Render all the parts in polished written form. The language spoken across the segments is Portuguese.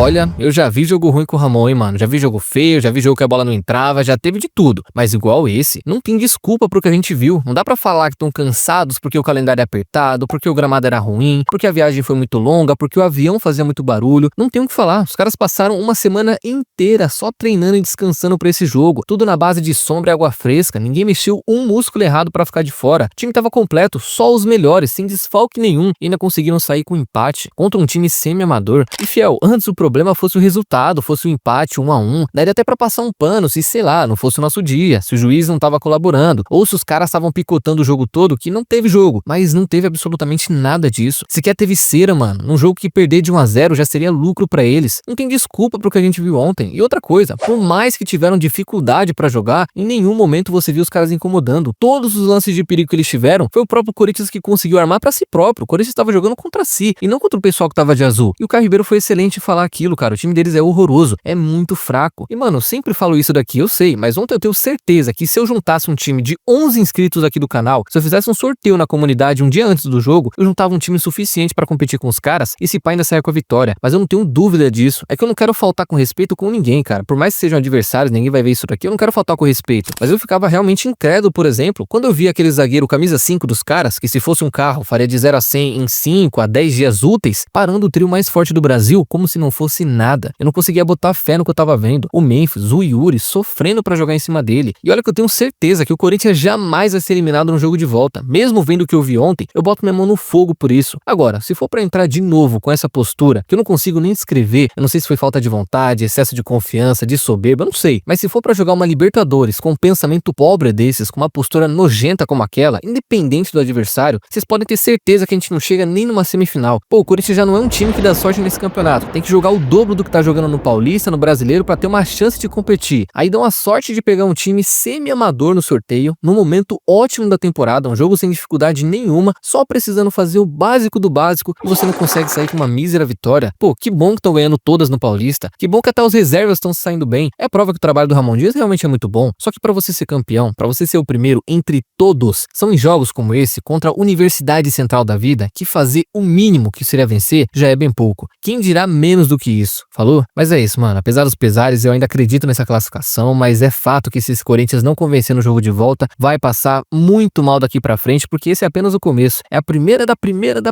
Olha, eu já vi jogo ruim com o Ramon, hein, mano. Já vi jogo feio, já vi jogo que a bola não entrava, já teve de tudo. Mas igual esse, não tem desculpa pro que a gente viu. Não dá pra falar que estão cansados porque o calendário é apertado, porque o gramado era ruim, porque a viagem foi muito longa, porque o avião fazia muito barulho. Não tem o que falar. Os caras passaram uma semana inteira só treinando e descansando pra esse jogo. Tudo na base de sombra e água fresca. Ninguém mexeu um músculo errado pra ficar de fora. O time tava completo, só os melhores, sem desfalque nenhum. E ainda conseguiram sair com empate contra um time semi-amador. E fiel, antes o problema fosse o resultado, fosse o empate 1-1, daria até pra passar um pano se, sei lá, não fosse o nosso dia, se o juiz não tava colaborando, ou se os caras estavam picotando o jogo todo, que não teve jogo, mas não teve absolutamente nada disso. Sequer teve cera, mano, num jogo que perder de 1-0 já seria lucro pra eles. Não tem desculpa pro que a gente viu ontem. E outra coisa, por mais que tiveram dificuldade pra jogar, em nenhum momento você viu os caras incomodando. Todos os lances de perigo que eles tiveram, foi o próprio Corinthians que conseguiu armar pra si próprio. O Corinthians estava jogando contra si, e não contra o pessoal que tava de azul. E o Caio Ribeiro foi excelente em falar aquilo, cara. O time deles é horroroso, é muito fraco. E, mano, eu sempre falo isso daqui, eu sei, mas ontem eu tenho certeza que se eu juntasse um time de 11 inscritos aqui do canal, se eu fizesse um sorteio na comunidade um dia antes do jogo, eu juntava um time suficiente pra competir com os caras e se pá ainda sair com a vitória. Mas eu não tenho dúvida disso. É que eu não quero faltar com respeito com ninguém, cara. Por mais que sejam adversários, ninguém vai ver isso daqui, eu não quero faltar com respeito. Mas eu ficava realmente incrédulo, por exemplo, quando eu vi aquele zagueiro camisa 5 dos caras, que se fosse um carro, faria de 0 a 100 em 5 a 10 dias úteis, parando o trio mais forte do Brasil, como se não fosse nada. Eu não conseguia botar fé no que eu tava vendo. O Memphis, o Yuri, sofrendo pra jogar em cima dele. E olha que eu tenho certeza que o Corinthians jamais vai ser eliminado no jogo de volta. Mesmo vendo o que eu vi ontem, eu boto minha mão no fogo por isso. Agora, se for pra entrar de novo com essa postura, que eu não consigo nem descrever, eu não sei se foi falta de vontade, excesso de confiança, de soberba, eu não sei. Mas se for pra jogar uma Libertadores com um pensamento pobre desses, com uma postura nojenta como aquela, independente do adversário, vocês podem ter certeza que a gente não chega nem numa semifinal. Pô, o Corinthians já não é um time que dá sorte nesse campeonato. Tem que jogar o dobro do que tá jogando no Paulista, no Brasileiro, pra ter uma chance de competir. Aí dão a sorte de pegar um time semi-amador no sorteio, num momento ótimo da temporada, um jogo sem dificuldade nenhuma, só precisando fazer o básico do básico, e você não consegue sair com uma mísera vitória. Pô, que bom que estão ganhando todas no Paulista, que bom que até os reservas estão saindo bem. É prova que o trabalho do Ramon Dias realmente é muito bom, só que pra você ser campeão, pra você ser o primeiro entre todos, são em jogos como esse, contra a Universidade Central da Vida, que fazer o mínimo que seria vencer já é bem pouco. Quem dirá menos do que isso? Falou? Mas é isso, mano. Apesar dos pesares, eu ainda acredito nessa classificação, mas é fato que se esse Corinthians não convencer no jogo de volta, vai passar muito mal daqui pra frente, porque esse é apenas o começo. É a primeira da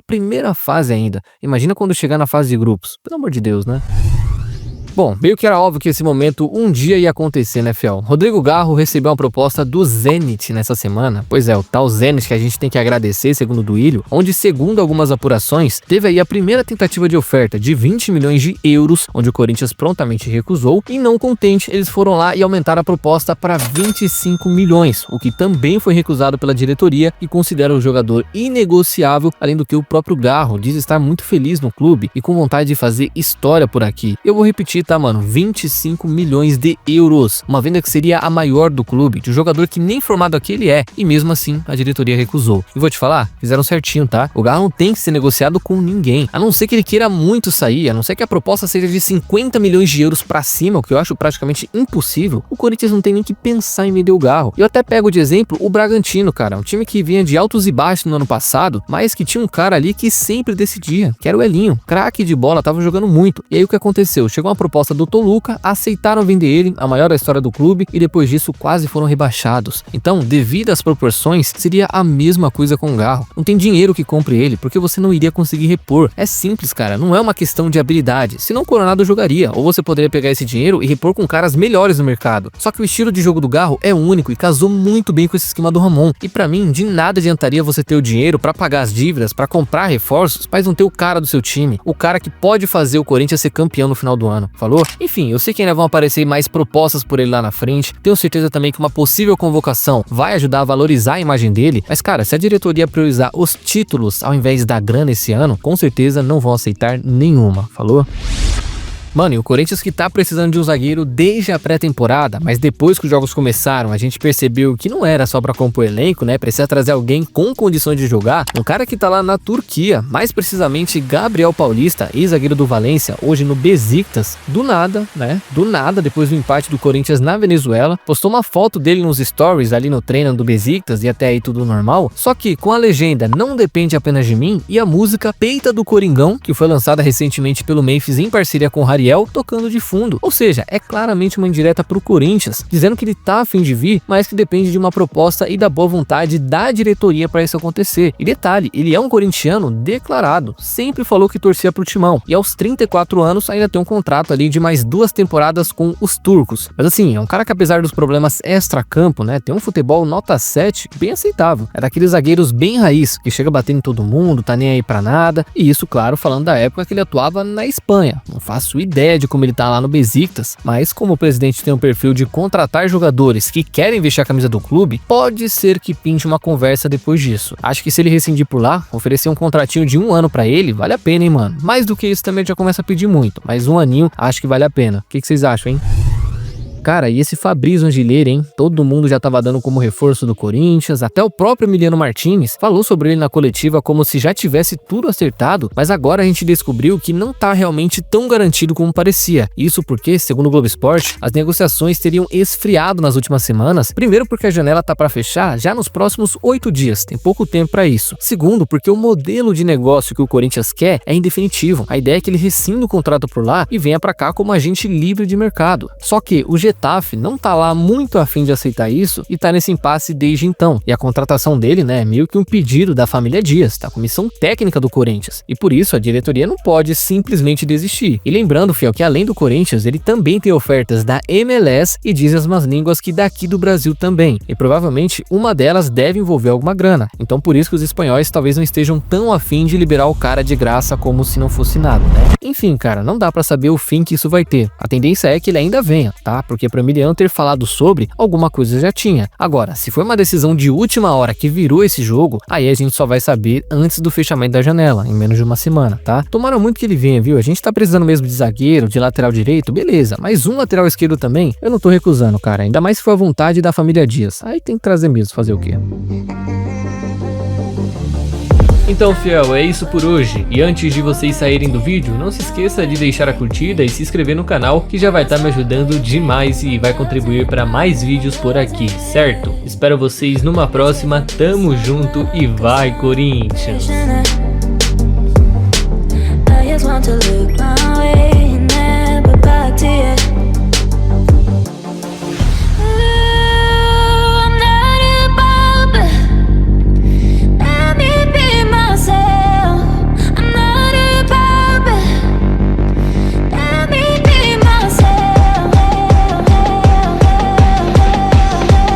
primeira fase ainda. Imagina quando chegar na fase de grupos. Pelo amor de Deus, né? Bom, meio que era óbvio que esse momento um dia ia acontecer, né, fiel? Rodrigo Garro recebeu uma proposta do Zenit nessa semana. Pois é, o tal Zenit que a gente tem que agradecer, segundo o Duílio, onde, segundo algumas apurações, teve aí a primeira tentativa de oferta de 20 milhões de euros, onde o Corinthians prontamente recusou, e não contente, eles foram lá e aumentaram a proposta para 25 milhões, o que também foi recusado pela diretoria e considera o jogador inegociável, além do que o próprio Garro diz estar muito feliz no clube e com vontade de fazer história por aqui. Eu vou repetir, tá, mano? 25 milhões de euros. Uma venda que seria a maior do clube, de um jogador que nem formado aqui ele é. E mesmo assim, a diretoria recusou. E vou te falar, fizeram certinho, tá? O Garro não tem que ser negociado com ninguém. A não ser que ele queira muito sair, a não ser que a proposta seja de 50 milhões de euros pra cima, o que eu acho praticamente impossível. O Corinthians não tem nem que pensar em vender o Garro. Eu até pego de exemplo o Bragantino, cara. Um time que vinha de altos e baixos no ano passado, mas que tinha um cara ali que sempre decidia, que era o Elinho. Craque de bola, tava jogando muito. E aí o que aconteceu? Chegou uma proposta do Toluca, aceitaram vender ele, a maior da história do clube, e depois disso quase foram rebaixados. Então, devido às proporções, seria a mesma coisa com o Garro. Não tem dinheiro que compre ele, porque você não iria conseguir repor. É simples, cara, não é uma questão de habilidade. Se não, Coronado jogaria, ou você poderia pegar esse dinheiro e repor com caras melhores no mercado. Só que o estilo de jogo do Garro é único e casou muito bem com esse esquema do Ramon. E pra mim, de nada adiantaria você ter o dinheiro pra pagar as dívidas, pra comprar reforços, mas não ter o cara do seu time, o cara que pode fazer o Corinthians ser campeão no final do ano. Falou? Enfim, eu sei que ainda vão aparecer mais propostas por ele lá na frente. Tenho certeza também que uma possível convocação vai ajudar a valorizar a imagem dele. Mas, cara, se a diretoria priorizar os títulos ao invés da grana esse ano, com certeza não vão aceitar nenhuma. Falou? Mano, e o Corinthians que tá precisando de um zagueiro desde a pré-temporada, mas depois que os jogos começaram, a gente percebeu que não era só pra compor elenco, né? Precisa trazer alguém com condições de jogar. Um cara que tá lá na Turquia, mais precisamente Gabriel Paulista, ex-zagueiro do Valência, hoje no Besiktas, do nada, né? Do nada, depois do empate do Corinthians na Venezuela, postou uma foto dele nos stories ali no treino do Besiktas e até aí tudo normal, só que com a legenda "Não depende apenas de mim" e a música Peita do Coringão, que foi lançada recentemente pelo Memphis em parceria com o Harry Ariel tocando de fundo. Ou seja, é claramente uma indireta pro Corinthians, dizendo que ele tá a fim de vir, mas que depende de uma proposta e da boa vontade da diretoria para isso acontecer. E detalhe, ele é um corintiano declarado, sempre falou que torcia pro Timão, e aos 34 anos ainda tem um contrato ali de mais 2 temporadas com os turcos. Mas assim, é um cara que apesar dos problemas extra-campo, né, tem um futebol nota 7 bem aceitável. É daqueles zagueiros bem raiz, que chega batendo em todo mundo, tá nem aí pra nada, e isso, claro, falando da época que ele atuava na Espanha. Não faço ideia de como ele tá lá no Besiktas, mas como o presidente tem um perfil de contratar jogadores que querem vestir a camisa do clube, pode ser que pinte uma conversa depois disso. Acho que se ele rescindir por lá, oferecer um contratinho de 1 ano pra ele, vale a pena, hein, mano. Mais do que isso também já começa a pedir muito, mas 1 aninho acho que vale a pena. O que vocês acham, hein? Cara, e esse Fabrício Angilheira, hein? Todo mundo já tava dando como reforço do Corinthians, até o próprio Emiliano Martins falou sobre ele na coletiva como se já tivesse tudo acertado, mas agora a gente descobriu que não tá realmente tão garantido como parecia. Isso porque, segundo o Globo Esporte, as negociações teriam esfriado nas últimas semanas, primeiro porque a janela tá pra fechar já nos próximos 8 dias, tem pouco tempo pra isso. Segundo, porque o modelo de negócio que o Corinthians quer é indefinitivo, a ideia é que ele rescinda o contrato por lá e venha pra cá como agente livre de mercado. Só que o Getafe não tá lá muito a fim de aceitar isso e tá nesse impasse desde então. E a contratação dele, né, é meio que um pedido da família Dias, da comissão técnica do Corinthians. E por isso a diretoria não pode simplesmente desistir. E lembrando, fiel, que além do Corinthians, ele também tem ofertas da MLS e diz as más línguas que daqui do Brasil também. E provavelmente uma delas deve envolver alguma grana. Então por isso que os espanhóis talvez não estejam tão a fim de liberar o cara de graça como se não fosse nada, né? Enfim, cara, não dá pra saber o fim que isso vai ter. A tendência é que ele ainda venha, tá? Porque pro Emiliano ter falado sobre, alguma coisa já tinha. Agora, se foi uma decisão de última hora que virou esse jogo, aí a gente só vai saber antes do fechamento da janela, em menos de uma semana, tá? Tomara muito que ele venha, viu? A gente tá precisando mesmo de zagueiro, de lateral direito, beleza, mas um lateral esquerdo também, eu não tô recusando, cara. Ainda mais se for a vontade da família Dias. Aí tem que trazer mesmo, fazer o quê? Então, fiel, é isso por hoje. E antes de vocês saírem do vídeo, não se esqueça de deixar a curtida e se inscrever no canal, que já vai estar me ajudando demais e vai contribuir para mais vídeos por aqui, certo? Espero vocês numa próxima, tamo junto e vai, Corinthians! I just want to look my way, never back to you.